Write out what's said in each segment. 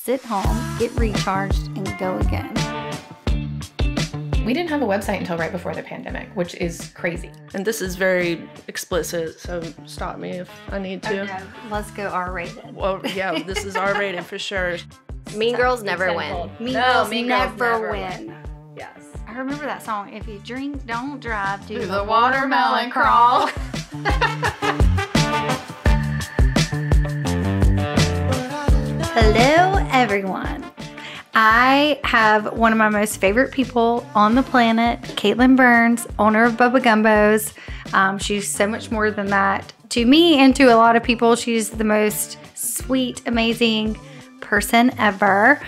sit home, get recharged, and go again. We didn't have a website until right before the pandemic, which is crazy. And this is very explicit, so stop me if I need to. Okay, let's go R-rated. Well, yeah, this is R-rated for sure. Mean Girls never win. Mean Girls never win. Yes. I remember that song. If you drink, don't drive, do The watermelon crawl. Hello, everyone. I have one of my most favorite people on the planet, Caitlin Burns, owner of Bubba Gumbos. She's so much more than that. To me and to a lot of people, she's the most sweet, amazing person ever.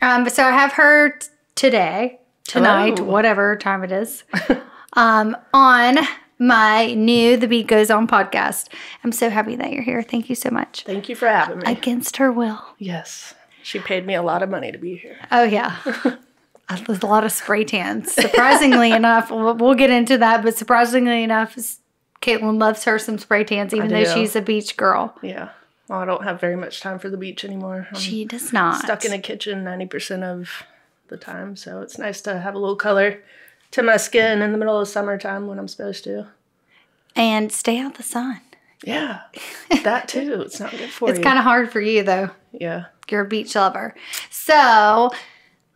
So I have her tonight, Hello. whatever time it is, on my new The Beet Goes On podcast. I'm so happy that you're here. Thank you so much. Thank you for having me. Against her will. Yes. She paid me a lot of money to be here. Oh, yeah. There's a lot of spray tans. Surprisingly enough, we'll get into that, but surprisingly enough, Caitlin loves her some spray tans, even though she's a beach girl. Yeah. Well, I don't have very much time for the beach anymore. She does not. Stuck in a kitchen 90% of the time, so it's nice to have a little color to my skin in the middle of summertime when I'm supposed to. And stay out the sun. Yeah, that too. It's not good for you. It's kind of hard for you, though. Yeah. You're a beach lover. So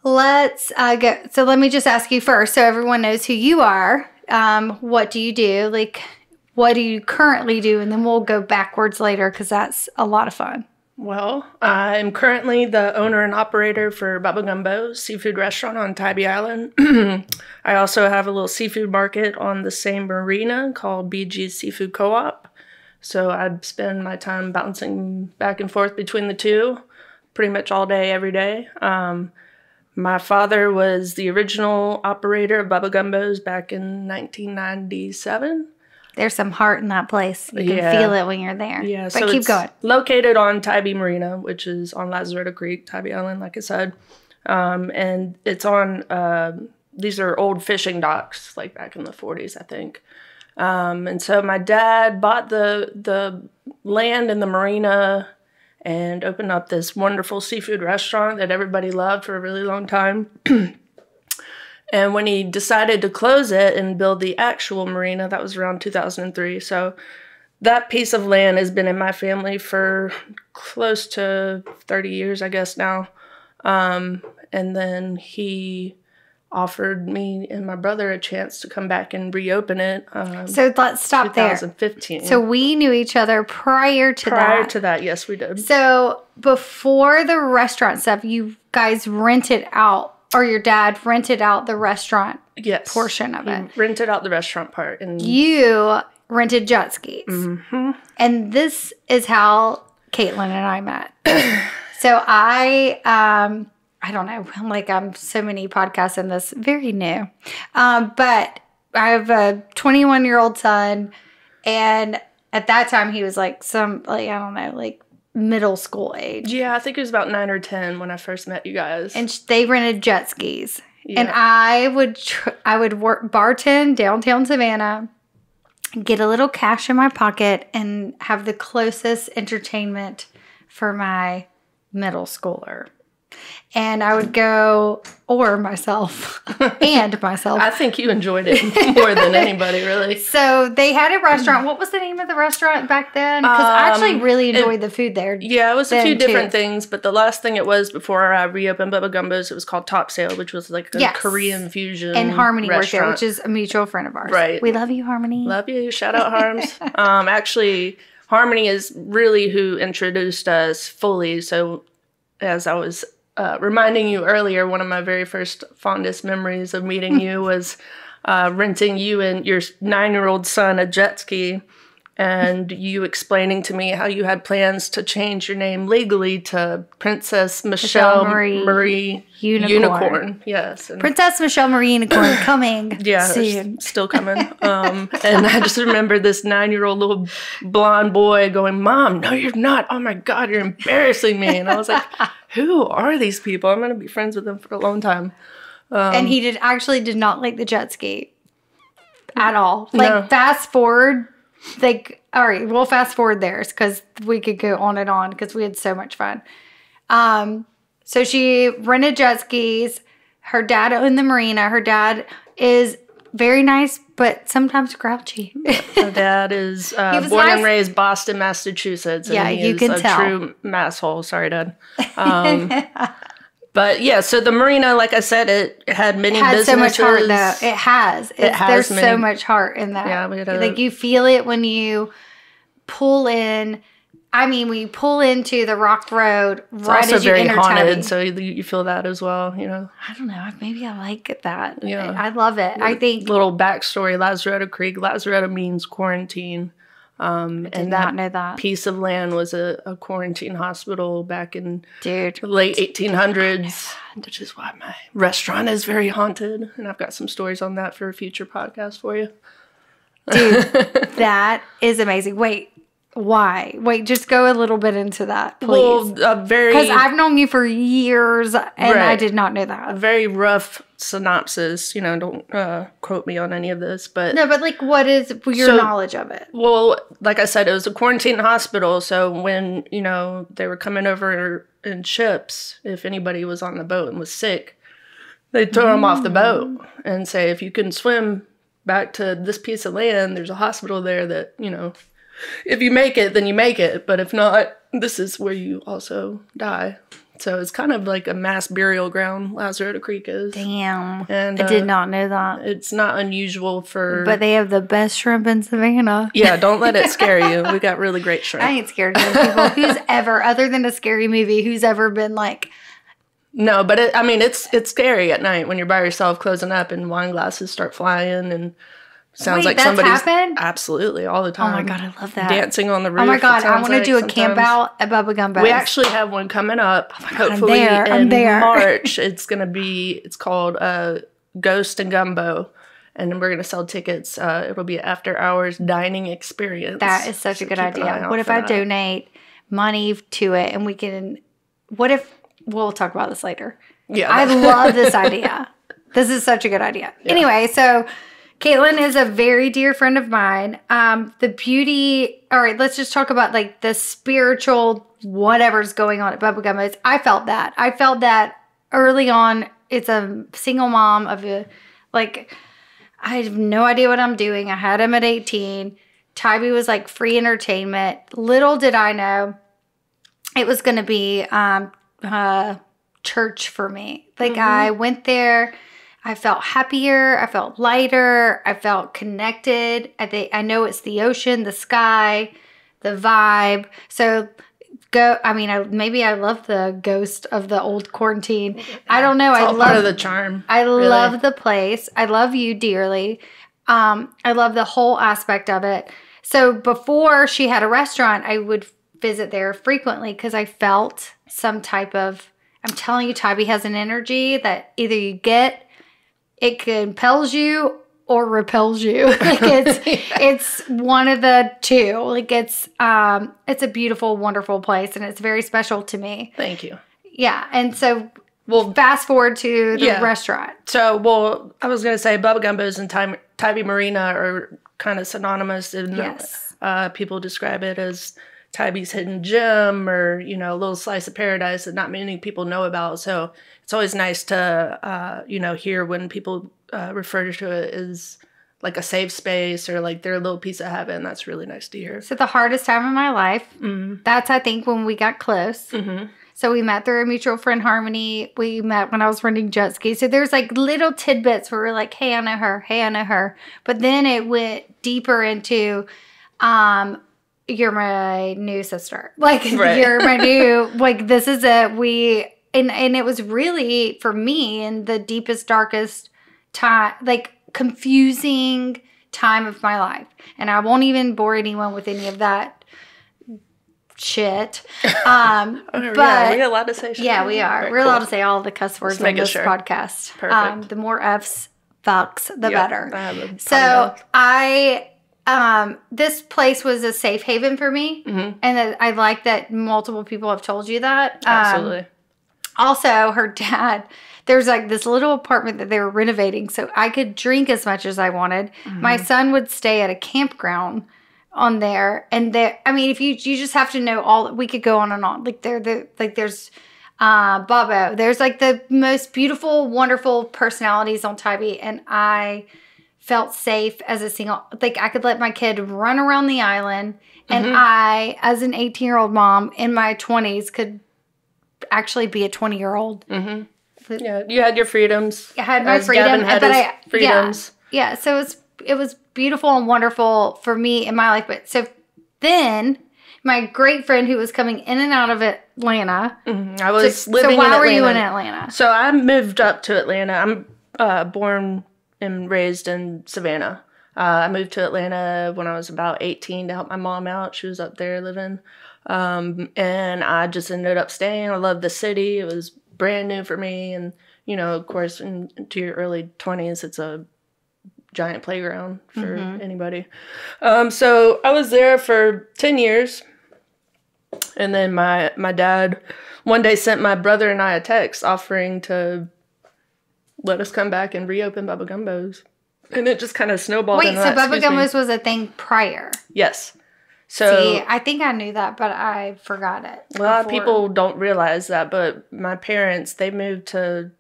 let's go. So let me just ask you first, so everyone knows who you are. What do you do? Like, what do you currently do? And then we'll go backwards later because that's a lot of fun. Well, I'm currently the owner and operator for Bubba Gumbos Seafood Restaurant on Tybee Island. I also have a little seafood market on the same marina called BG's Seafood Co-op. So I'd spend my time bouncing back and forth between the two pretty much all day, every day. My father was the original operator of Bubba Gumbos back in 1997. There's some heart in that place. You can feel it when you're there. Yeah, but so keep it's going. Located on Tybee Marina, which is on Lazaretto Creek, Tybee Island, like I said. And it's on, these are old fishing docks, like back in the 40s, I think. And so my dad bought the land in the marina and opened up this wonderful seafood restaurant that everybody loved for a really long time. And when he decided to close it and build the actual marina, that was around 2003. So that piece of land has been in my family for close to 30 years, I guess now. And then he offered me and my brother a chance to come back and reopen it. So let's stop 2015. there. So we knew each other prior to that. Prior to that, yes, we did. So before the restaurant stuff, you guys rented out, or your dad rented out the restaurant portion of it. He rented out the restaurant part. And you rented jet skis. Mm-hmm. And this is how Caitlin and I met. So I don't know, I'm so many podcasts in this, very new. But I have a 21-year-old son, and at that time he was middle school age. Yeah, I think it was about 9 or 10 when I first met you guys. And they rented jet skis. Yeah. And I would work bartend downtown Savannah, get a little cash in my pocket, and have the closest entertainment for my middle schooler. And I would go, or myself, I think you enjoyed it more than anybody, really. So they had a restaurant. What was the name of the restaurant back then? Because I actually really enjoyed the food there. Yeah, it was a few different things, but the last thing it was before I reopened Bubba Gumbos, it was called Top Sale, which was like a Korean fusion And Harmony worked there, restaurant. which is a mutual friend of ours. Right. We love you, Harmony. Love you. Shout out, Harms. Actually, Harmony is really who introduced us fully. So as I was reminding you earlier, one of my very first fondest memories of meeting you was renting you and your 9-year-old son a jet ski, and you explaining to me how you had plans to change your name legally to Princess Michelle Marie Unicorn. Yes. And Princess Michelle Marie Unicorn coming soon. Still coming. And I just remember this 9-year-old little blonde boy going, "Mom, no, you're not. Oh my God, you're embarrassing me." And I was like, who are these people? I'm going to be friends with them for a long time. And he did not like the jet ski at all. Fast forward. All right, we'll fast forward theirs because we could go on and on because we had so much fun. So she rented jet skis. Her dad owned the marina. Her dad is very nice, but sometimes grouchy. My dad is born nice. and raised Boston, Massachusetts. And Yeah, he you is can a tell. true masshole. Sorry, Dad. But yeah, so the marina, like I said, it had many businesses. So much heart, though. It has. There's so much heart in that. Yeah, like you feel it when you pull in. I mean, when you pull into the Rock Road, It's right also as you very enter haunted, Tybee. so you feel that as well, you know. I don't know. Maybe I like that. Yeah. I love it. I think. Little backstory: Lazaretto Creek. Lazaretto means quarantine. I did not know that. Piece of land was a quarantine hospital back in Dude. the late 1800s, which is why my restaurant is very haunted. And I've got some stories on that for a future podcast for you. Dude, that is amazing. Wait, why? Wait, just go a little bit into that, please. Well, because I've known you for years, and I did not know a that. very rough synopsis. You know, don't quote me on any of this, but No, but like, what is your knowledge of it? well, like I said, it was a quarantine hospital. So when they were coming over in ships, if anybody was on the boat and was sick, they'd throw them off the boat and say, if you can swim back to this piece of land, there's a hospital there that if you make it, then you make it. But if not, this is where you also die. So it's kind of like a mass burial ground, Lazaretto Creek is. Damn. And I did not know that. It's not unusual for... But they have the best shrimp in Savannah. Yeah, don't let it scare you. We got really great shrimp. I ain't scared of those people. Who's ever, other than a scary movie, who's ever been like... No, but it's scary at night when you're by yourself closing up and wine glasses start flying and... Sounds like that's somebody's happened? Absolutely all the time. Oh my God, I love that. Dancing on the roof. Oh my God, I want to do a camp out at Bubba Gumbos. We actually have one coming up. Hopefully I'm there. March. It's called Ghost and Gumbo, and then we're gonna sell tickets. It'll be an after hours dining experience. That is such a good idea. What if I donate money to it and we can? What if we'll talk about this later? Yeah, I love this idea. This is such a good idea. Yeah. Anyway, so. Caitlin is a very dear friend of mine. The beauty, all right, let's just talk about like the spiritual whatever's going on at Bubba Gumbos. I felt that early on. It's a single mom of I have no idea what I'm doing. I had him at 18. Tybee was like free entertainment. Little did I know it was going to be church for me. Like I went there. I felt happier. I felt lighter. I felt connected. I know it's the ocean, the sky, the vibe. So maybe I love the ghost of the old quarantine. I don't know. It's all part of the charm. I love the place. I love you dearly. I love the whole aspect of it. So before she had a restaurant, I would visit there frequently because I felt some type of, I'm telling you, Tybee has an energy that either you get, it compels you or repels you. Like it's one of the two. Like it's a beautiful, wonderful place, and it's very special to me. Thank you. Yeah, and so we'll fast forward to the restaurant. So, I was gonna say Bubba Gumbos and Tybee Marina are kind of synonymous, and yes, people describe it as Tybee's hidden gem, or a little slice of paradise that not many people know about. So it's always nice to hear when people refer to it as like a safe space or like their little piece of heaven. That's really nice to hear. So the hardest time of my life, that's I think when we got close. So we met through a mutual friend, Harmony. We met when I was renting jet skis. So there's like little tidbits where we're like, hey, I know her. Hey, I know her. But then it went deeper into, you're my new sister. Like, you're my new, like, this is it. And it was really, for me, in the deepest, darkest time, like, confusing time of my life. And I won't even bore anyone with any of that shit. But we're allowed to say shit. Yeah, we are. We're allowed to say all the cuss words on this podcast. Perfect. The more F's, fucks, the better. So this place was a safe haven for me. And that I like that multiple people have told you that. Absolutely. Also, her dad, there's like this little apartment that they were renovating so I could drink as much as I wanted. My son would stay at a campground on there. And there, I mean, if you just have to know we could go on and on. Like there's Bubba. There's like the most beautiful, wonderful personalities on Tybee, and I felt safe as a single. Like I could let my kid run around the island, and I, as an 18-year-old mom in my 20s, could actually be a 20-year-old. Yeah, you had your freedoms. I had my freedom, Gavin had but his freedoms. Yeah. So it was beautiful and wonderful for me in my life. But so then, my great friend who was coming in and out of Atlanta. I was living in Atlanta. So why were you in Atlanta? So I moved up to Atlanta. I'm born and raised in Savannah. I moved to Atlanta when I was about 18 to help my mom out. She was up there living. And I just ended up staying. I loved the city. It was brand new for me. And, you know, of course, into your early 20s, it's a giant playground for anybody. So I was there for 10 years. And then my dad one day sent my brother and I a text offering to let us come back and reopen Bubba Gumbos. And it just kind of snowballed. Wait, so Bubba Gumbos was a thing prior? Yes. So, see, I think I knew that, but I forgot it. A lot of people don't realize that, but my parents, they moved to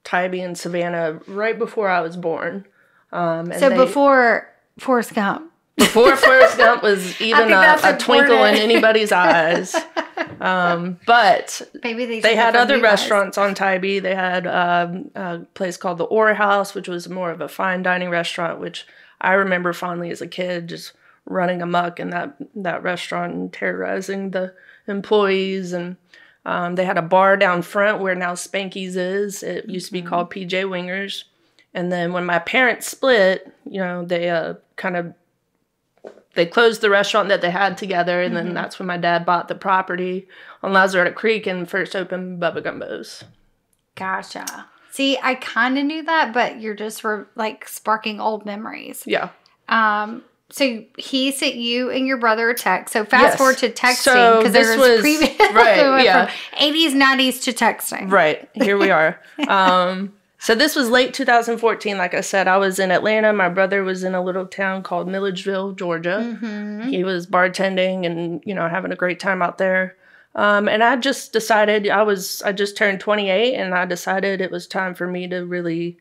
Tybee and Savannah right before I was born. So before Forrest Gump. Before Forrest Gump was even a twinkle in anybody's eyes. But maybe they had other restaurants on Tybee. They had a place called the Ore House, which was more of a fine dining restaurant, which I remember fondly as a kid, just running amok in that restaurant and terrorizing the employees. And they had a bar down front where now Spanky's is. It used to be called PJ Wingers. And then when my parents split, you know, they closed the restaurant that they had together, and then that's when my dad bought the property on Lazaretta Creek and first opened Bubba Gumbos. Gotcha. See, I kind of knew that, but you're just like sparking old memories. Yeah. So he sent you and your brother a text. So fast forward to texting, because this there was previous right, yeah, from 80s, 90s to texting. Right. Here we are. So this was late 2014. Like I said, I was in Atlanta. My brother was in a little town called Milledgeville, Georgia. He was bartending and, you know, having a great time out there. And I just decided I just turned 28, and I decided it was time for me to really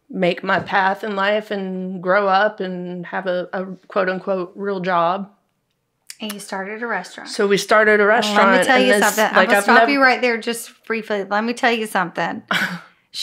make my path in life and grow up and have a quote unquote real job. And you started a restaurant. So we started a restaurant. Let me tell you something. I'm going to stop you right there just briefly. Let me tell you something.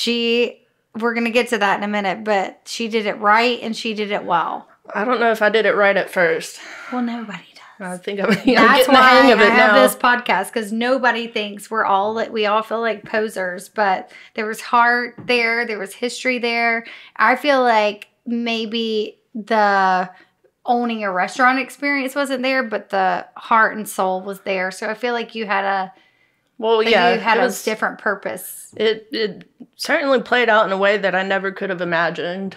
We're going to get to that in a minute, but she did it right and she did it well. I don't know if I did it right at first. Well, nobody does. I think I'm getting the hang of it now. That's why I have this podcast, because nobody thinks we all feel like posers, but there was heart there. There was history there. I feel like maybe the owning a restaurant experience wasn't there, but the heart and soul was there. So I feel like you had a different purpose. It certainly played out in a way that I never could have imagined.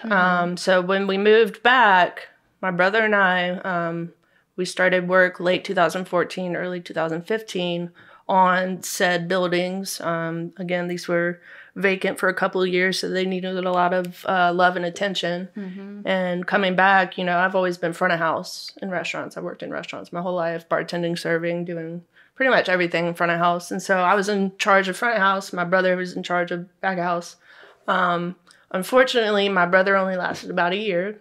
So when we moved back, my brother and I, we started work late 2014, early 2015 on said buildings. Again, these were vacant for a couple of years, so they needed a lot of love and attention. And coming back, you know, I've always been front of house in restaurants. I worked in restaurants my whole life, bartending, serving, doing pretty much everything in front of house. And so I was in charge of front of house. My brother was in charge of back of house. Unfortunately, my brother only lasted about a year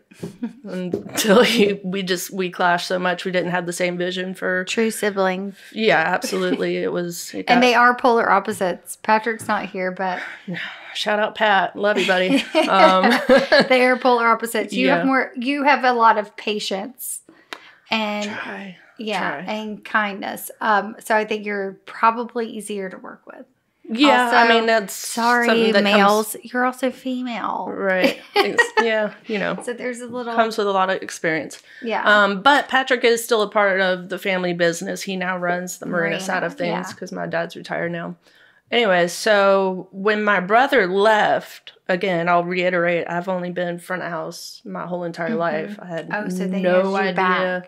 until we clashed so much. We didn't have the same vision for true siblings. Yeah, absolutely. And they are polar opposites. Patrick's not here, but shout out Pat. Love you, buddy. They are polar opposites. You have a lot of patience and Try. And kindness. So I think you're probably easier to work with. Yeah, also, I mean, that's sorry, that males. You're also female, right? Yeah, you know. So there's a little comes with a lot of experience. Yeah. But Patrick is still a part of the family business. He now runs the marina side of things because my dad's retired now. Anyway, so when my brother left, again, I'll reiterate, I've only been front of house my whole entire life. I had no idea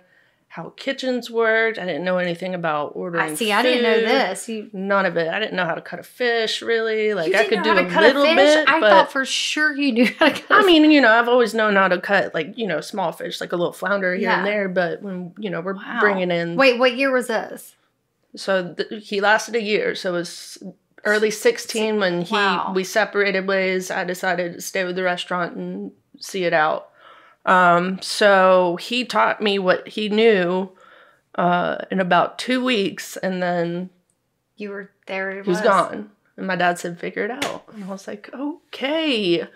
how kitchens worked. I didn't know anything about ordering food. I didn't know this. None of it. I didn't know how to cut a fish, really. Like, I could do a little bit, I thought for sure you knew how to cut a fish. I mean, you know, I've always known how to cut, like, you know, small fish, like a little flounder here and there. But when, you know, we're bringing in... Wait, what year was this? So he lasted a year. So it was early 16 when Wow. we separated ways. I decided to stay with the restaurant and see it out. So he taught me what he knew in about 2 weeks, and then You were there. he was gone. And my dad said, figure it out. And I was like, okay,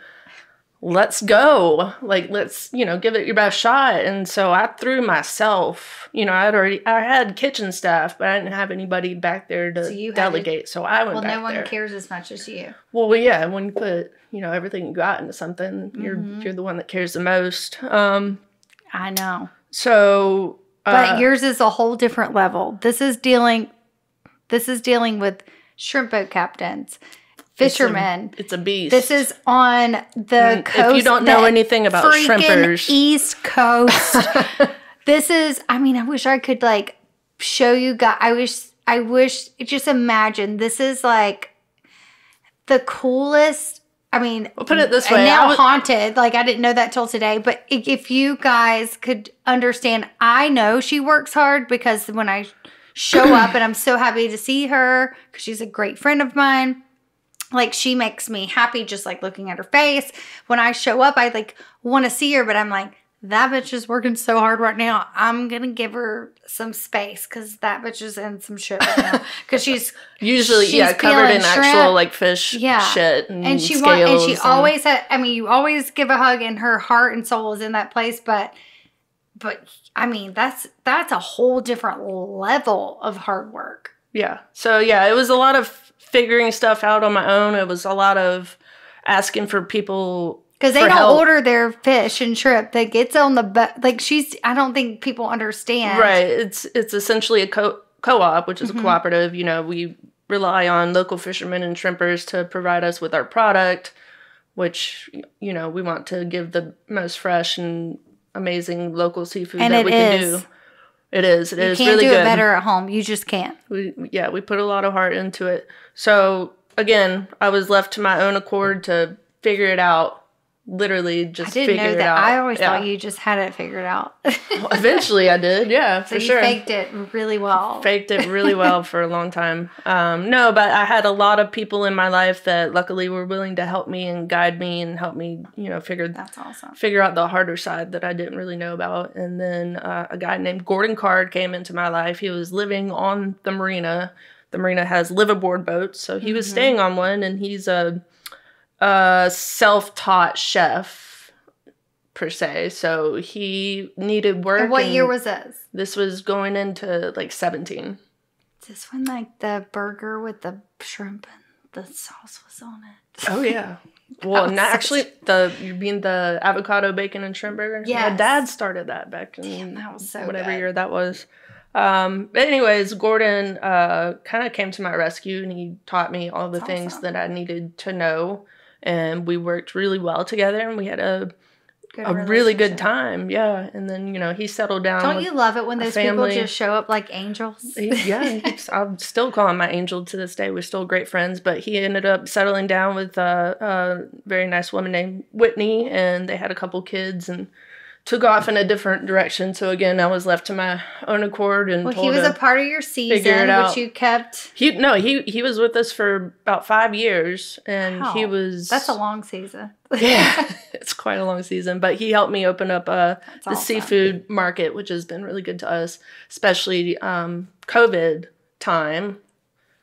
let's go. Like, let's, give it your best shot. And so I threw myself, I had kitchen staff, but I didn't have anybody back there to delegate. So I went back there. Well, no one cares as much as you. Well, yeah, when you put, everything you got into something, you're the one that cares the most. I know. So, but yours is a whole different level. This is dealing with shrimp boat captains, fishermen. It's a beast. This is on the coast. If you don't know anything about shrimpers, East Coast. This is. I mean, I wish I could show you guys. I wish. Just imagine. This is like the coolest. I mean, we'll put it this way. Now haunted. I didn't know that till today. But if you guys could understand, I know she works hard because when I show up, and I'm so happy to see her because she's a great friend of mine. She makes me happy just looking at her face. When I show up, I want to see her, but I'm like, that bitch is working so hard right now. I'm going to give her some space because that bitch is in some shit right now. Because she's usually, covered in shrimp. Actual fish shit and she scales. Always had, you always give a hug and her heart and soul is in that place, but I mean, that's a whole different level of hard work. Yeah. So, it was a lot of figuring stuff out on my own. It was a lot of asking for people. Because they don't order their fish and shrimp. That gets on the I don't think people understand. Right. It's essentially a co-op, which is a cooperative. We rely on local fishermen and shrimpers to provide us with our product, which, we want to give the most fresh and amazing local seafood that we can do. It is. It is really good. You can't do it better at home. You just can't. We put a lot of heart into it. So, again, I was left to my own accord to figure it out. Literally just figure it out. I didn't know that. I always thought you just had it figured out. Well, eventually I did. Yeah, for sure. So you faked it really well. Faked it really well for a long time. No, but I had a lot of people in my life that luckily were willing to help me and guide me and help me, That's awesome. Figure out the harder side that I didn't really know about. And then a guy named Gordon Card came into my life. He was living on the marina. The marina has liveaboard boats, so he was staying on one, and he's a self-taught chef per se, so he needed work. And what year was this? This was going into 17. Is this when the burger with the shrimp and the sauce was on it? Oh yeah. Well, actually, you mean the avocado, bacon, and shrimp burger? Yes. My dad started that back in that was so whatever good. year that was. But anyways, Gordon kind of came to my rescue, and he taught me all the things that I needed to know. And we worked really well together, and we had a really good time. Yeah. And then, he settled down. Don't you love it when those people just show up like angels? Yeah. I'm still calling my angel to this day. We're still great friends. But he ended up settling down with a very nice woman named Whitney, and they had a couple kids and took off in a different direction. So again, I was left to my own accord and he was a part of your season, which you kept. He was with us for about 5 years, and he was. That's a long season. Yeah, it's quite a long season. But he helped me open up the seafood market, which has been really good to us, especially COVID time.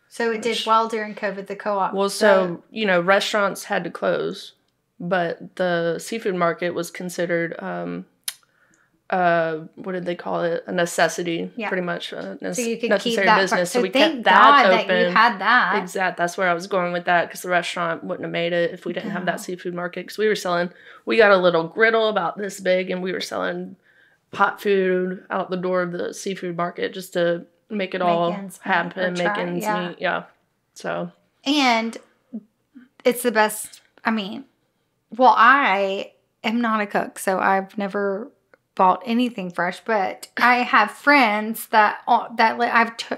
So it did well during COVID, the co-op. Well, so restaurants had to close, but the seafood market was considered. What did they call it? A necessity, pretty much. So you could keep that business. So we kept that open. That you had that. Exactly. That's where I was going with that, because the restaurant wouldn't have made it if we didn't have that seafood market. Because we got a little griddle about this big, and we were selling hot food out the door of the seafood market just to make it all happen, make ends meet. Yeah. So. And it's the best. I mean, well, I am not a cook, so I've never bought anything fresh, but I have friends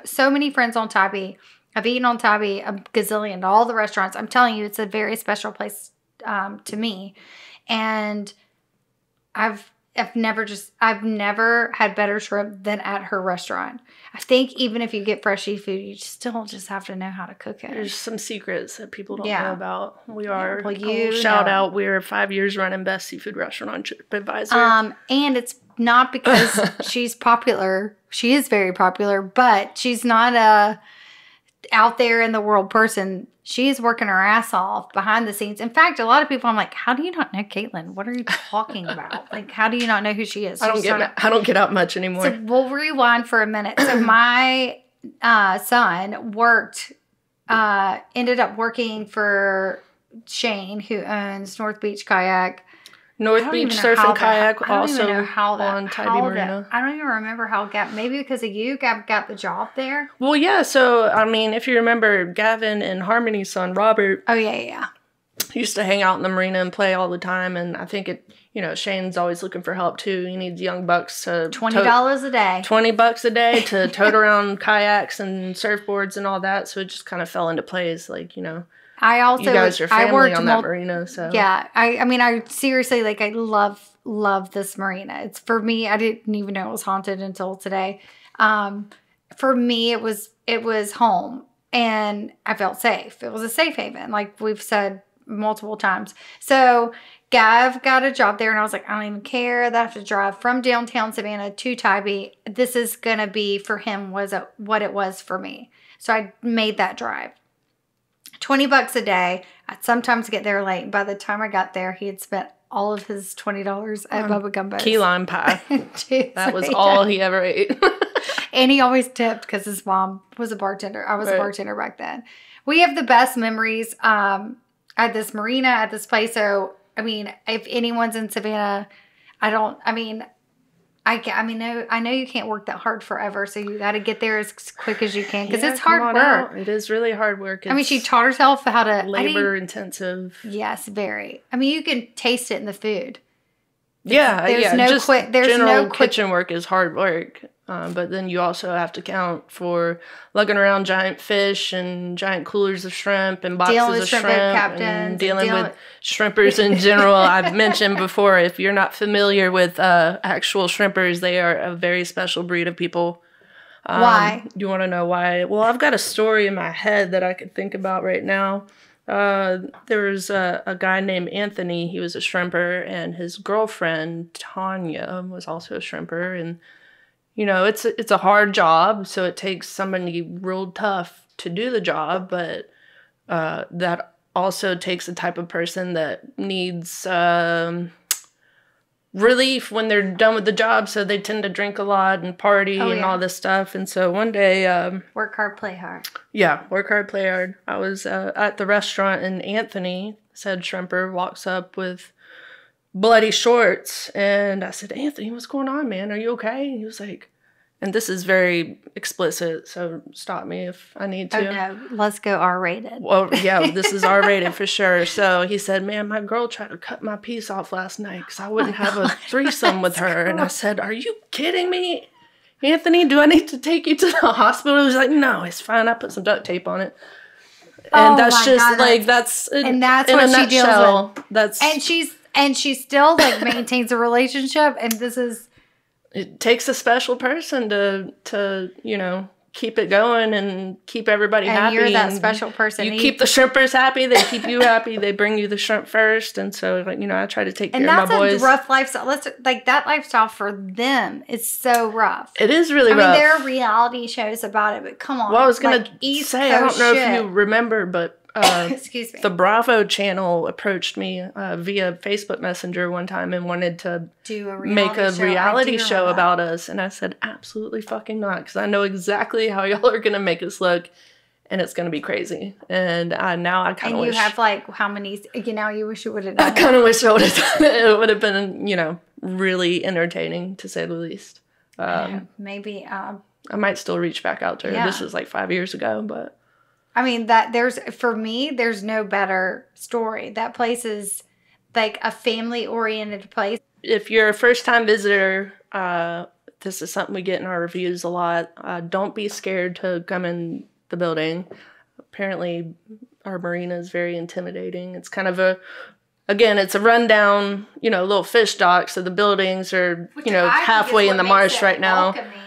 so many friends on Tybee. I've eaten on Tybee a gazillion, all the restaurants. I'm telling you, it's a very special place to me. And I've I've never had better shrimp than at her restaurant. I think even if you get fresh seafood, you still just have to know how to cook it. There's some secrets that people don't Yeah. know about. We are, Well, you shout know. out, we're 5 years running best seafood restaurant on TripAdvisor. And it's not because she's popular. She is very popular, but she's not a out there in the world person. She's working her ass off behind the scenes. In fact, a lot of people, I'm like, how do you not know Caitlin? What are you talking about? Like, how do you not know who she is? I don't get out much anymore. So we'll rewind for a minute. So my son ended up working for Shane, who owns North Beach Kayak. North Beach Surf and Kayak, also on Tybee Marina. I don't even remember how maybe because of you, Gab got the job there. Well, yeah. So, I mean, if you remember, Gavin and Harmony's son, Robert, Oh, yeah. used to hang out in the marina and play all the time. And I think Shane's always looking for help too. He needs young bucks to $20 a day. $20 a day to tote around kayaks and surfboards and all that. So it just kind of fell into place. Like, I also, you guys are family worked on that marina, so yeah. I mean, I seriously, like, I love this marina. It's for me. I didn't even know it was haunted until today. For me, it was home, and I felt safe. It was a safe haven, like we've said multiple times. So Gav got a job there, and I was like, I don't even care that I have to drive from downtown Savannah to Tybee. This is gonna be for him what it was for me. So I made that drive. $20 a day. I'd sometimes get there late. By the time I got there, he had spent all of his $20 at Bubba Gumbos. key lime pie. Jeez, That was all he ever ate. And he always tipped because his mom was a bartender. I was a bartender back then. We have the best memories at this marina, at this place. So, I mean, if anyone's in Savannah, I know you can't work that hard forever, so you got to get there as quick as you can because it's hard work. Out. It is really hard work. She taught herself how to labor intensive. Yes, very. I mean, you can taste it in the food. There's no quick. General kitchen work is hard work, but then you also have to count for lugging around giant fish and giant coolers of shrimp and boxes of shrimp and dealing with shrimpers in general. I've mentioned before, if you're not familiar with actual shrimpers, they are a very special breed of people. Why? You want to know why? Well, I've got a story in my head that I could think about right now. There was a guy named Anthony. He was a shrimper, and his girlfriend Tanya was also a shrimper. And it's a hard job, so it takes somebody real tough to do the job. But that also takes a type of person that needs relief when they're done with the job, so they tend to drink a lot and party all this stuff. And so one day, work hard, play hard. Yeah, work hard, play hard. I was at the restaurant, and Anthony, said shrimper, walks up with bloody shorts, and I said, Anthony, what's going on, man? Are you okay? And he was like, and this is very explicit, so stop me if I need to. Oh, no. Let's go R-rated. Well, yeah, this is R-rated for sure. So he said, man, my girl tried to cut my piece off last night because I wouldn't have a threesome with her. And I said, are you kidding me? Anthony, do I need to take you to the hospital? He was like, no, it's fine. I put some duct tape on it. And that's just God, like, that's what she deals with. And she still like maintains a relationship. And this is... It takes a special person to keep it going and keep everybody happy. And you're that special person. You keep the shrimpers happy. They keep you happy. They bring you the shrimp first. And so, I try to take care of my boys. And that's a rough lifestyle. That lifestyle for them is so rough. It is really rough. I mean, there are reality shows about it, but come on. Well, I was going to say, I don't know if you remember, but... Excuse me. The Bravo channel approached me via Facebook Messenger one time and wanted to make a reality show about us. And I said, absolutely fucking not. Because I know exactly how y'all are going to make us look. And it's going to be crazy. And now I kind of wish... And you have like how many... you wish you would have done I kind of wish I would have done it. It would have been, really entertaining, to say the least. Maybe... I might still reach back out to her. Yeah. This was like 5 years ago, but... I mean, for me, there's no better story. That place is like a family-oriented place. If you're a first-time visitor, this is something we get in our reviews a lot. Don't be scared to come in the building. Apparently, our marina is very intimidating. It's kind of a again, it's a rundown, little fish dock. So the buildings are, Which I think halfway is in the what marsh makes it right now. welcoming.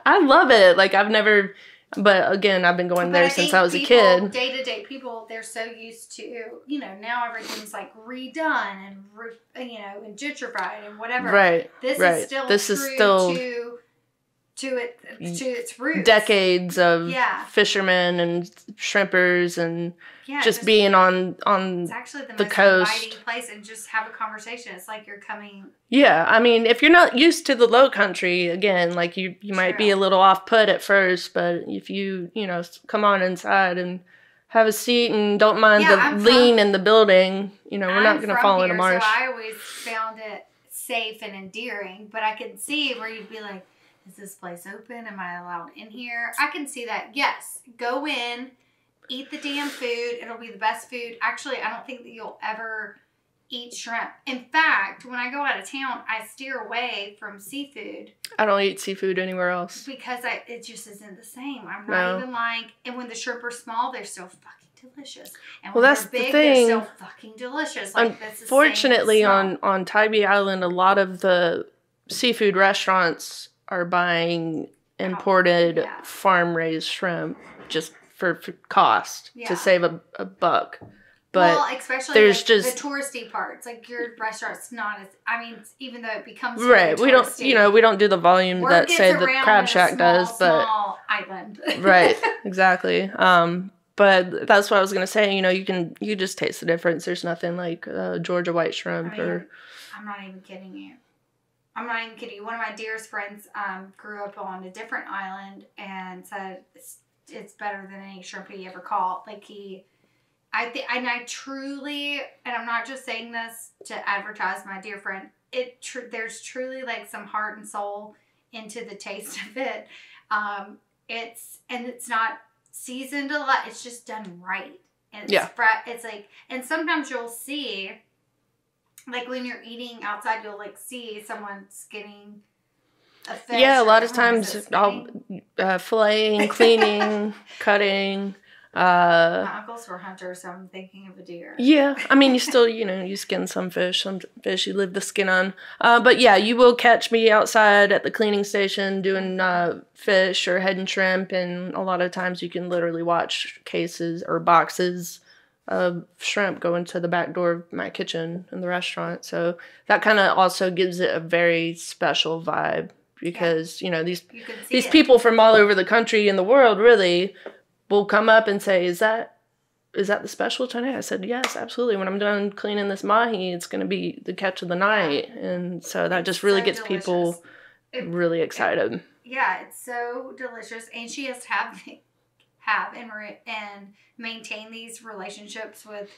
I love it. Like I've never, but again, I've been going there since I was a kid. Day-to-day people, they're so used to, now everything's like redone and, and gentrified and whatever. Right. This right. is still this true is still to its roots. Decades of Yeah. fishermen and shrimpers and Yeah, just being on it's actually the most coast. inviting place, and just have a conversation. It's like you're coming. Yeah, I mean, if you're not used to the low country, again, like you might be a little off put at first, but if you come on inside and have a seat and don't mind the lean in the building, we're not going to fall in a marsh. So I always found it safe and endearing, but I can see where you'd be like, is this place open? Am I allowed in here? I can see that. Yes, go in. Eat the damn food. It'll be the best food. Actually, I don't think that you'll ever eat shrimp. In fact, when I go out of town, I steer away from seafood. I don't eat seafood anywhere else. Because it just isn't the same. I'm not even like, and when the shrimp are small, they're so fucking delicious. And when that's they're big, the thing. they're so fucking delicious. Like, unfortunately, on Tybee Island, a lot of the seafood restaurants are buying imported farm-raised shrimp just for cost to save a buck. But especially there's like just the touristy parts. Like your restaurant's not as, even though it becomes right. Really touristy, We don't do the volume that say the Crab Shack does, but small island. Right, exactly. But that's what I was gonna say. You just taste the difference. There's nothing like Georgia white shrimp I'm not even kidding you. I'm not even kidding you. One of my dearest friends grew up on a different island and said it's better than any shrimp he ever caught. Like I truly, and I'm not just saying this to advertise my dear friend, there's truly like some heart and soul into the taste of it. It's not seasoned a lot. It's just done right. And it's like, and sometimes you'll see, like when you're eating outside, you'll like see someone skinning a fish. Yeah, a lot of times I'll filleting, cleaning, cutting. My uncles were hunters, so I'm thinking of a deer. Yeah, I mean, you still, you skin some fish you leave the skin on. But yeah, you will catch me outside at the cleaning station doing fish or head and shrimp, and a lot of times you can literally watch cases or boxes of shrimp go into the back door of my kitchen in the restaurant. So that kind of also gives it a very special vibe because, these people from all over the country and the world really will come up and say, is that the special tonight? I said, yes, absolutely. When I'm done cleaning this mahi, it's going to be the catch of the night. And so that just really gets delicious. People really excited. It's so delicious. And she has to have and maintain these relationships with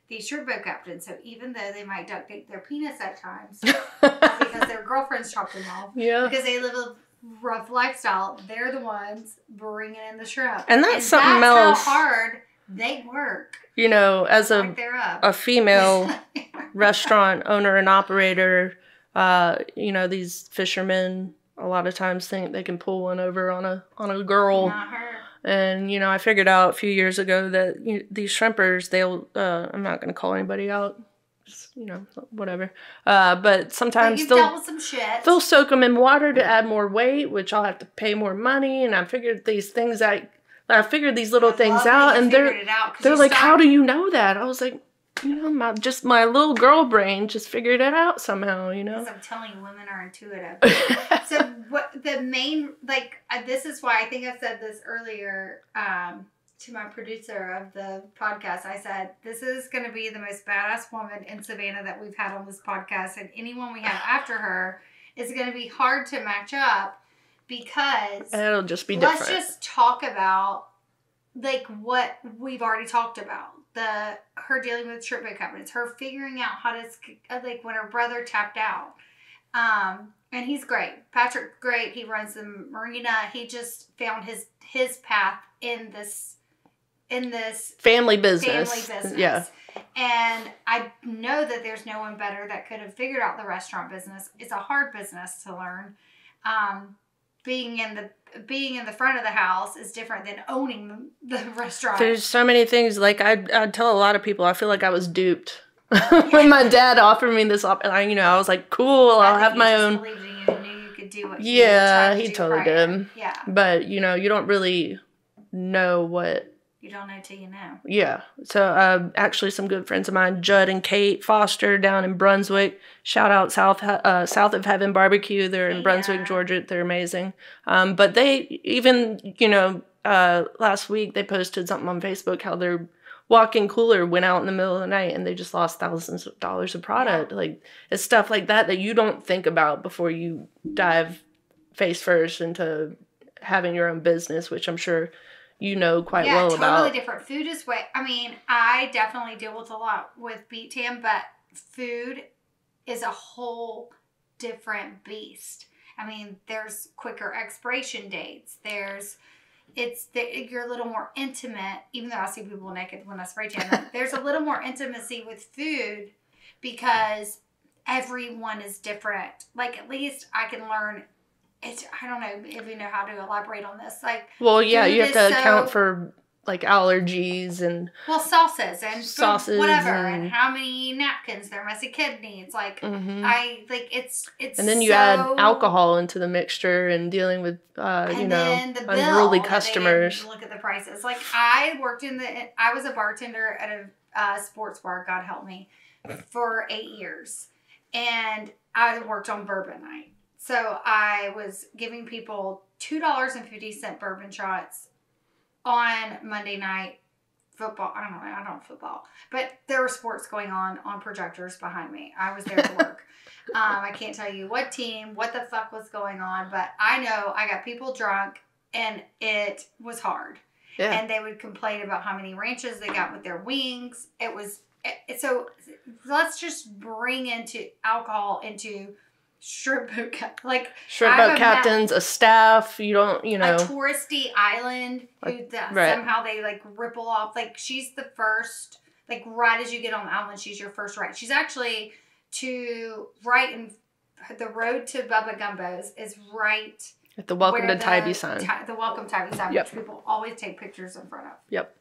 these shrimp boat captains. So even though they might duct tape their penis at times because their girlfriends chopped them off, because they live a rough lifestyle, they're the ones bringing in the shrimp. And that's something else. How hard they work. As a female restaurant owner and operator, these fishermen a lot of times think they can pull one over on a girl. Not her. And, I figured out a few years ago that these shrimpers, they'll, I'm not going to call anybody out, just, whatever. But sometimes dealt with some shit. They'll soak them in water to add more weight, which I'll have to pay more money. And I figured these things I figured these little things out, and they're like, how do you know that? I was like, my little girl brain just figured it out somehow, Because I'm telling you, women are intuitive. So what the main, this is why I think I said this earlier to my producer of the podcast. I said, this is going to be the most badass woman in Savannah that we've had on this podcast. And anyone we have after her is going to be hard to match up because it'll just be different. Let's just talk about what we've already talked about. Her dealing with shrimp boat captains, her figuring out how to, when her brother tapped out. And he's great. Patrick's great. He runs the marina. He just found his path in this family business. Yeah. And I know that there's no one better that could have figured out the restaurant business. It's a hard business to learn. Being in the front of the house is different than owning the restaurant. There's so many things. I tell a lot of people, I feel like I was duped when my dad offered me this you know, I was like, cool, I'll have my own. Believed in you and knew you could do what Yeah, he he totally prior. did. Yeah. But, you know, you don't really know what. You don't know till you know. Yeah. So, actually, some good friends of mine, Judd and Kate Foster down in Brunswick. Shout out South of Heaven Barbecue. They're in Brunswick, Georgia. They're amazing. But they even, you know, last week they posted something on Facebook how their walk-in cooler went out in the middle of the night and they just lost thousands of dollars of product. Yeah. Like, it's stuff like that you don't think about before you dive face first into having your own business, which I'm sure you know quite well about. Yeah, totally different. Food is way. I mean, I definitely deal with a lot with Beet Tam, but food is a whole different beast. I mean, there's quicker expiration dates. You're a little more intimate, even though I see people naked when I spray tan them. There's a little more intimacy with food because everyone is different. Like, at least I can learn. I don't know if you know how to elaborate on this. Like, well, yeah, you have to account for like allergies and sauces and whatever, and and how many napkins their messy kid needs. Like, it's and then you add alcohol into the mixture and dealing with unruly customers. Look at the prices. Like, I was a bartender at a sports bar. God help me, for 8 years, and I worked on bourbon night. So I was giving people $2.50 bourbon shots on Monday night football. I don't football, but there were sports going on projectors behind me. I was there to work. I can't tell you what team, what the fuck was going on, but I know I got people drunk and it was hard. Yeah. And they would complain about how many ranches they got with their wings. So let's just bring into alcohol into shrimp boat captains, a staff. You don't, you know, a touristy island somehow they like ripple off. Like, she's the first, like, right as you get on the island, she's your first right. She's actually right in the road to Bubba Gumbos is right at the Welcome to Tybee sign. The Welcome Tybee sign, which people always take pictures in front of. Yep.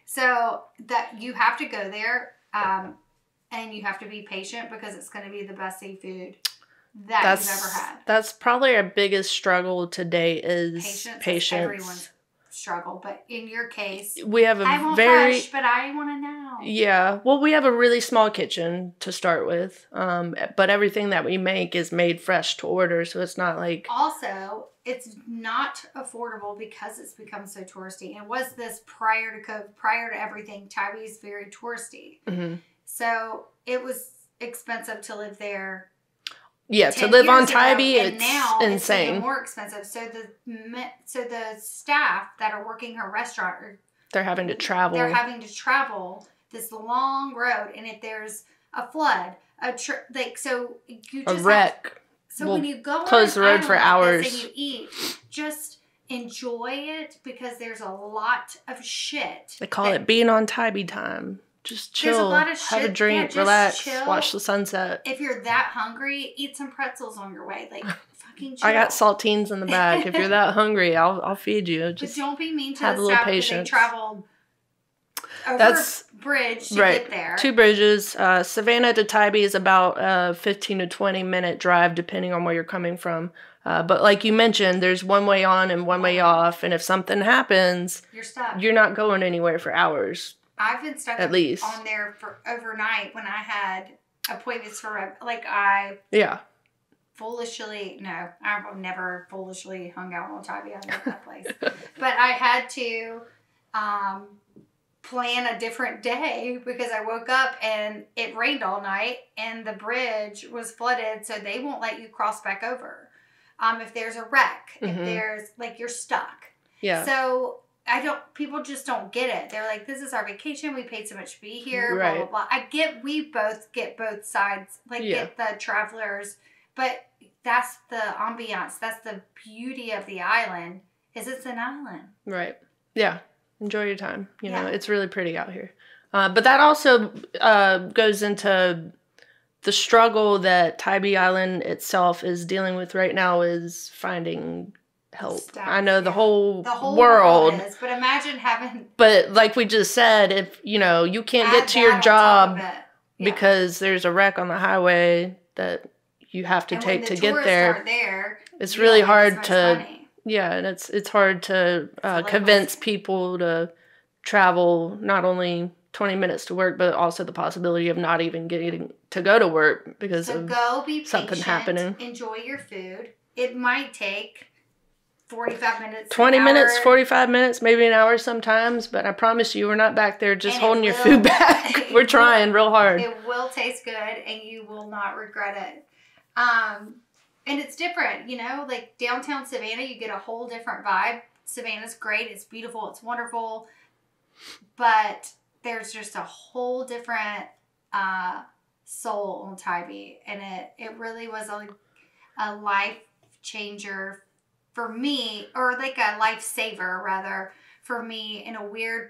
So that you have to go there. And you have to be patient because it's going to be the best seafood you've ever had. That's probably our biggest struggle today is patience. Everyone's struggle, but in your case, we have I won't push, but I want to know. Yeah, well, we have a really small kitchen to start with, but everything that we make is made fresh to order, so it's not like. Also, it's not affordable because it's become so touristy. And was this prior to COVID, prior to everything? Tybee's very touristy. Mm-hmm. So it was expensive to live there. Yeah, to live on Tybee, it's now insane. It's even more expensive. So the staff that are working her restaurant they're having to travel. They're having to travel this long road, and if there's a flood, so you just a wreck. When you go close the road for hours and you eat, just enjoy it because there's a lot of shit. They call it being on Tybee time. Just chill, there's a lot of shit. Have a drink, relax, watch the sunset. If you're that hungry, eat some pretzels on your way. Like, fucking chill. I got saltines in the bag. If you're that hungry, I'll feed you. Just but don't be mean to have the a little staff patience. They traveled over a bridge to get there. 2 bridges. Savannah to Tybee is about a 15 to 20 minute drive, depending on where you're coming from. But like you mentioned, there's one way on and one way off. And if something happens, you're stuck. You're not going anywhere for hours. I've been stuck at least on there for overnight when I had appointments for I've never foolishly hung out on Tybee. I love that place. But I had to plan a different day because I woke up and it rained all night and the bridge was flooded, so they won't let you cross back over. If there's a wreck, if there's you're stuck. Yeah. So people just don't get it. They're like, this is our vacation. We paid so much to be here, blah, blah, blah. We both get both sides, get the travelers, but that's the ambiance. That's the beauty of the island, is it's an island. Right. Yeah. Enjoy your time. You know, it's really pretty out here. But that also goes into the struggle that Tybee Island itself is dealing with right now is finding help. Stuff, I know the yeah. whole, The whole world. is, but imagine having. But like we just said, if you can't add get to that your on top job of it. Yeah. because there's a wreck on the highway that you have to And take when to the get tourists there, aren't there, it's you really don't make as hard much to money. and it's hard to a convince local- people to travel not only 20 minutes to work, but also the possibility of not even getting to go to work because So of go be something patient, happening. Enjoy your food. It might take 45 minutes. 20 an minutes, hour, 45 minutes, maybe an hour sometimes, but I promise you we're not back there just And it holding your will- food back. it We're will- trying real hard. It will taste good and you will not regret it. And it's different, like downtown Savannah, you get a whole different vibe. Savannah's great. It's beautiful. It's wonderful. But there's just a whole different soul on Tybee. And it really was a life changer for me, or like a lifesaver rather, for me in a weird,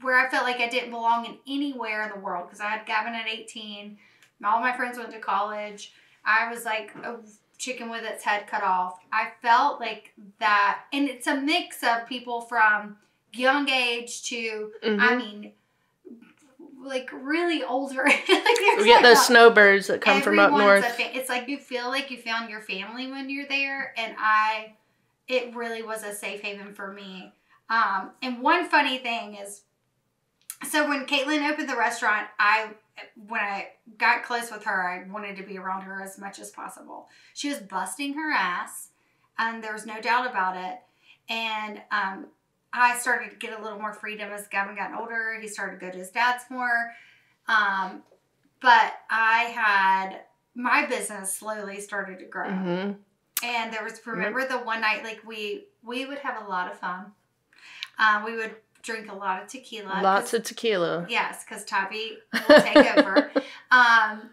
where I felt like I didn't belong in anywhere in the world. Because I had Gavin at 18. All my friends went to college. I was like a chicken with its head cut off. I felt like that. And it's a mix of people from young age to, I mean, like really older. Like We get those snowbirds that come from up north. It's like you feel like you found your family when you're there. And it really was a safe haven for me. And one funny thing is, so when Caitlin opened the restaurant, when I got close with her, I wanted to be around her as much as possible. She was busting her ass, and there was no doubt about it. And I started to get a little more freedom as Gavin got older. He started to go to his dad's more. But my business slowly started to grow. Mm-hmm. And there was, remember the one night, like we would have a lot of fun. We would drink a lot of tequila. Lots of tequila. Yes, because Tybee will take over. And,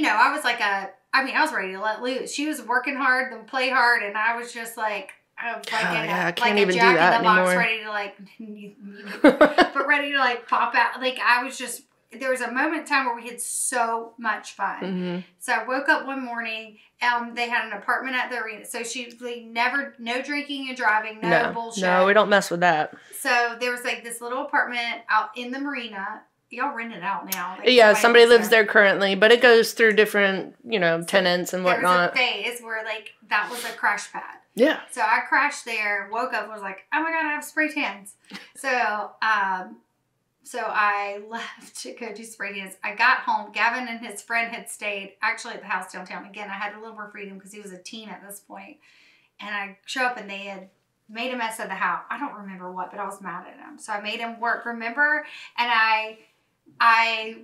I was like I was ready to let loose. She was working hard and play hard, and I was just like, I can't even do that anymore. Ready to but ready to like pop out. Like I was just, there was a moment in time where we had so much fun. Mm-hmm. So I woke up one morning. They had an apartment at the arena. So no drinking and driving, no bullshit. No, we don't mess with that. So there was like this little apartment out in the marina. Y'all rent it out now. Like somebody lives there currently, but it goes through different, tenants and whatnot. There was a phase where like that was a crash pad. Yeah. So I crashed there, woke up, was like, oh my God, I have spray tans. So I left to go do spray tans. I got home. Gavin and his friend had stayed actually at the house downtown. Again, I had a little more freedom because he was a teen at this point. And I show up and they had made a mess of the house. I don't remember what, but I was mad at him. So I made him work, remember? And I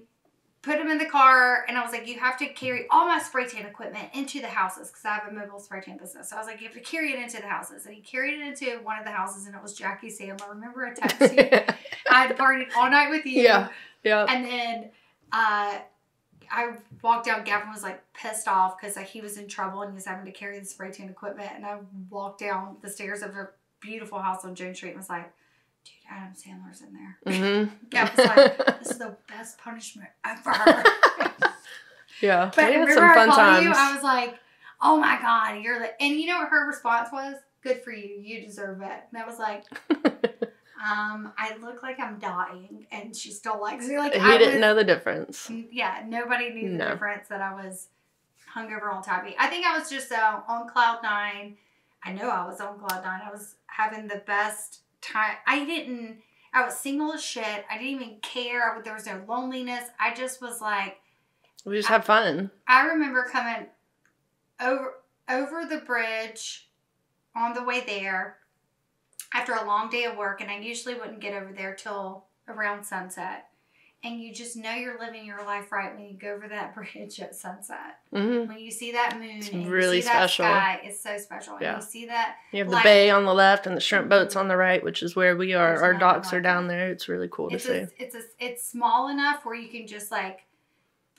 put him in the car and I was like, you have to carry all my spray tan equipment into the houses because I have a mobile spray tan business. So I was like, you have to carry it into the houses. And he carried it into one of the houses and it was Jackie Sandler. Remember I texted you? I had partied all night with you. Yeah. Yeah. And then I walked out. Gavin was like pissed off because he was in trouble and he was having to carry the spray tan equipment. And I walked down the stairs of a beautiful house on Jones Street and was like, dude, Adam Sandler's in there. Mm-hmm. Yeah, was like, this is the best punishment ever. Yeah. But we had remember some I fun called times. you? I was like, oh my God, you're the... And you know what her response was? Good for you. You deserve it. And I was like, I look like I'm dying. And she still likes me. Like, He didn't know the difference. Yeah, nobody knew the difference that I was hungover on Tybee. I think I was just on cloud nine. I know I was on cloud nine. I was having the best time. I was single as shit. I didn't even care. There was no loneliness. I just was like. We just had fun. I remember coming over the bridge on the way there after a long day of work, and I usually wouldn't get over there till around sunset. And you just know you're living your life right when you go over that bridge at sunset. Mm-hmm. When you see that moon, it's really you see special. That sky, it's so special. Yeah. And you see that. You have the bay on the left and the shrimp boats on the right, which is where we are. Our docks are down there. It's really cool to see. It's small enough where you can just like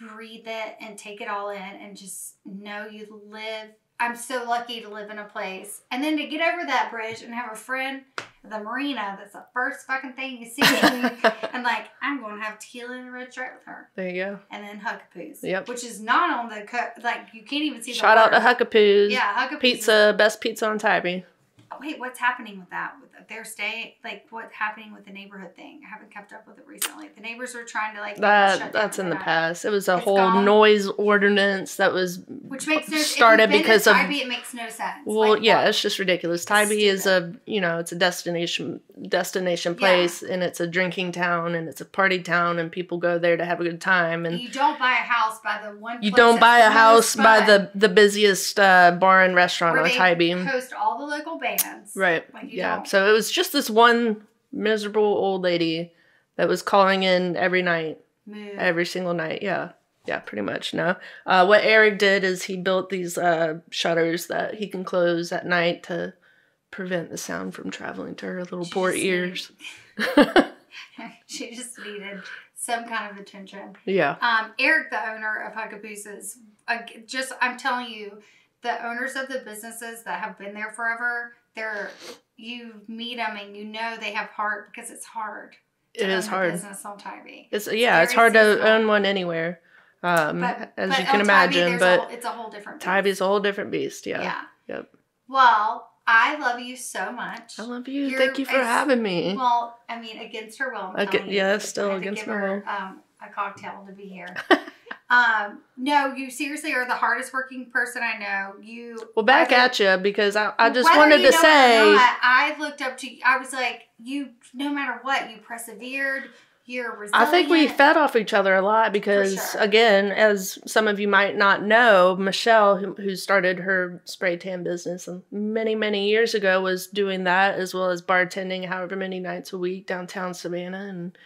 breathe it and take it all in and just know you live. I'm so lucky to live in a place. And then to get over that bridge and have a friend at the marina, that's the first fucking thing you see. And like, I'm going to have tequila and a red stripe with her. There you go. And then Huckapoos. Yep. Which is not on the, like, you can't even see Shout out to Huckapoos. Yeah, Huckapoos. Pizza, best pizza on Tybee. Wait, what's happening with that? With their stay, like what's happening with the neighborhood thing? I haven't kept up with it recently. The neighbors are trying to like that's in the past. It was a whole gone. Noise ordinance that was which makes no started because of Tybee. It makes no sense. Well, like, yeah, what? it's just ridiculous. Tybee is a it's a destination place, and it's a drinking town, and it's a party town, and people go there to have a good time. And you don't buy a house by the one. You don't buy a house by the busiest bar and restaurant on Tybee. Host all the local bands, right? Like Don't. So it was just this one miserable old lady that was calling in every night, every single night. Yeah, pretty much. No, what Eric did is he built these shutters that he can close at night to prevent the sound from traveling to her little poor ears. She just needed some kind of attention. Yeah. Eric, the owner of Huckabooses, I'm telling you, the owners of the businesses that have been there forever, you meet them and you know they have heart because it's hard. It is hard. Business on Tybee. It's hard to own one anywhere, as you can imagine. But it's a whole different beast. Tybee's a whole different beast. Yeah. Yep. Well, I love you so much. I love you. Thank you for having me. Well, I mean, against her will. Still against my will. A cocktail to be here. No, you seriously are the hardest working person I know. Well, back at you, because I just wanted to say. I looked up to you. I was like, no matter what, you persevered. You're resilient. I think we fed off each other a lot because, again, as some of you might not know, Michelle, who started her spray tan business many, many years ago, was doing that as well as bartending however many nights a week downtown Savannah. And,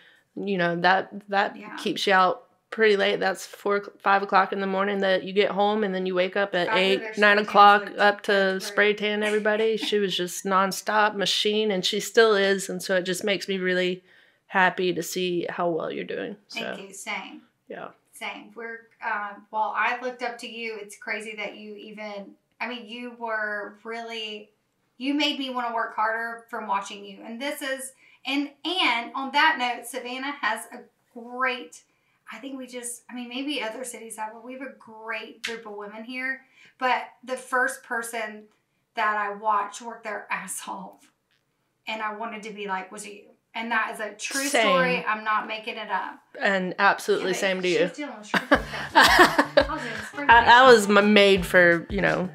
that keeps you out pretty late. That's 4-5 o'clock in the morning that you get home, and then you wake up at 8-9 o'clock up to spray tan everybody. She was just nonstop machine, and she still is. And so it just makes me really happy to see how well you're doing. Thank you. Same. Yeah. Same. I looked up to you. It's crazy that you made me want to work harder from watching you. And and on that note, Savannah has a great, maybe other cities have, but we have a great group of women here. But the first person that I watched work their ass off, and I wanted to be like, was you. And that is a true story. I'm not making it up. And absolutely same to you. I was made for,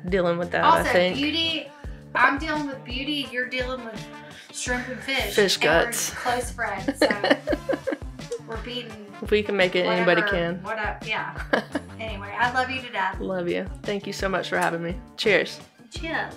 dealing with that, also, I think. Beauty, I'm dealing with beauty. You're dealing with shrimp and fish. Fish guts. We're close friends, so we're beating. If we can make it, anybody can. What up? Yeah. Anyway, I love you to death. Love you. Thank you so much for having me. Cheers. Cheers.